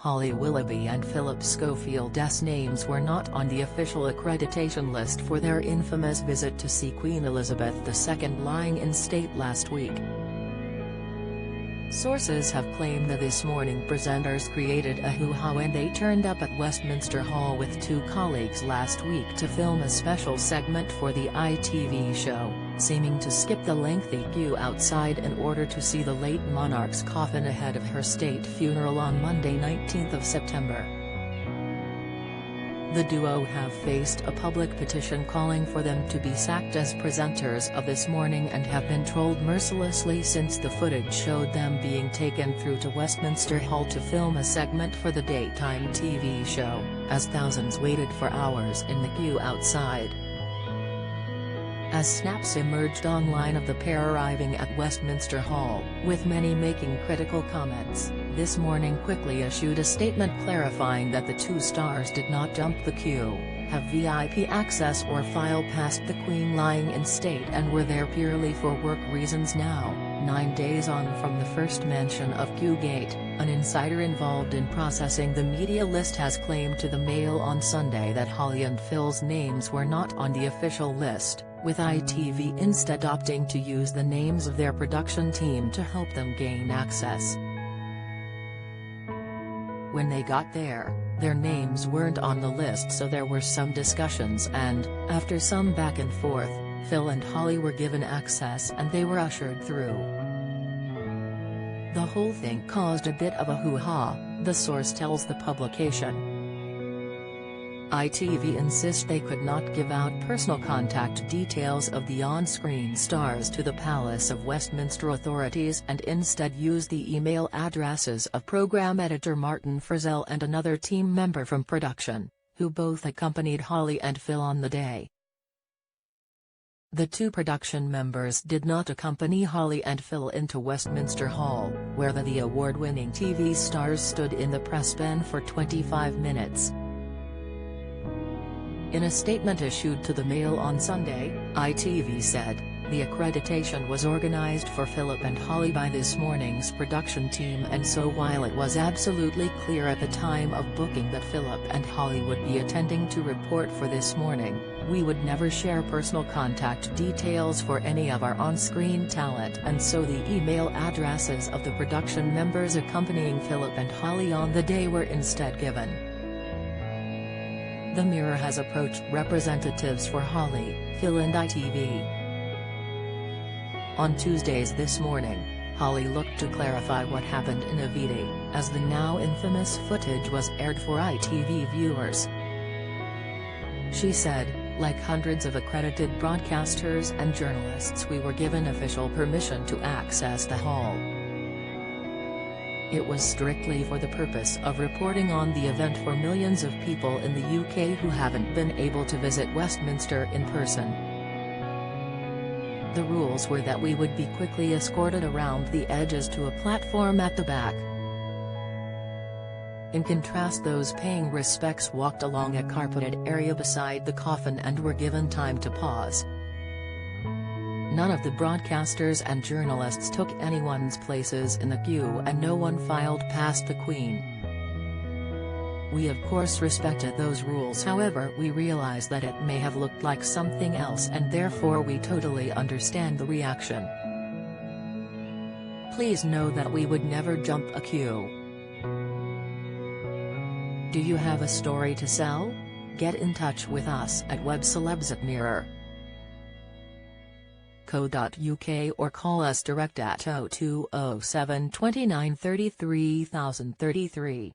Holly Willoughby and Philip Schofield's names were not on the official accreditation list for their infamous visit to see Queen Elizabeth II lying in state last week. Sources have claimed that This Morning presenters created a hoo-ha when they turned up at Westminster Hall with two colleagues last week to film a special segment for the ITV show, seeming to skip the lengthy queue outside in order to see the late monarch's coffin ahead of her state funeral on Monday 19 September. The duo have faced a public petition calling for them to be sacked as presenters of This Morning and have been trolled mercilessly since the footage showed them being taken through to Westminster Hall to film a segment for the daytime TV show, as thousands waited for hours in the queue outside. As snaps emerged online of the pair arriving at Westminster Hall, with many making critical comments, This Morning quickly issued a statement clarifying that the two stars did not jump the queue, have VIP access or file past the Queen lying in state and were there purely for work reasons now, 9 days on from the first mention of Queuegate. An insider involved in processing the media list has claimed to the Mail on Sunday that Holly and Phil's names were not on the official list, with ITV instead opting to use the names of their production team to help them gain access. When they got there, their names weren't on the list, so there were some discussions and, after some back and forth, Phil and Holly were given access and they were ushered through. The whole thing caused a bit of a hoo-ha, the source tells the publication. ITV insist they could not give out personal contact details of the on-screen stars to the Palace of Westminster authorities and instead use the email addresses of program editor Martin Frizzell and another team member from production, who both accompanied Holly and Phil on the day. The two production members did not accompany Holly and Phil into Westminster Hall, where the award-winning TV stars stood in the press bin for 25 minutes. In a statement issued to the Mail on Sunday, ITV said, the accreditation was organized for Philip and Holly by This Morning's production team, and so while it was absolutely clear at the time of booking that Philip and Holly would be attending to report for This Morning, we would never share personal contact details for any of our on-screen talent, and so the email addresses of the production members accompanying Philip and Holly on the day were instead given. The Mirror has approached representatives for Holly, Phil and ITV. On Tuesday's This Morning, Holly looked to clarify what happened in Aviti, as the now infamous footage was aired for ITV viewers. She said, like hundreds of accredited broadcasters and journalists, we were given official permission to access the hall. It was strictly for the purpose of reporting on the event for millions of people in the UK who haven't been able to visit Westminster in person. The rules were that we would be quickly escorted around the edges to a platform at the back. In contrast, those paying respects walked along a carpeted area beside the coffin and were given time to pause. None of the broadcasters and journalists took anyone's places in the queue and no one filed past the Queen. We of course respected those rules, however we realize that it may have looked like something else and therefore we totally understand the reaction. Please know that we would never jump a queue. Do you have a story to sell? Get in touch with us at webcelebs@mirror.co.uk or call us direct at 0207 29 33 033.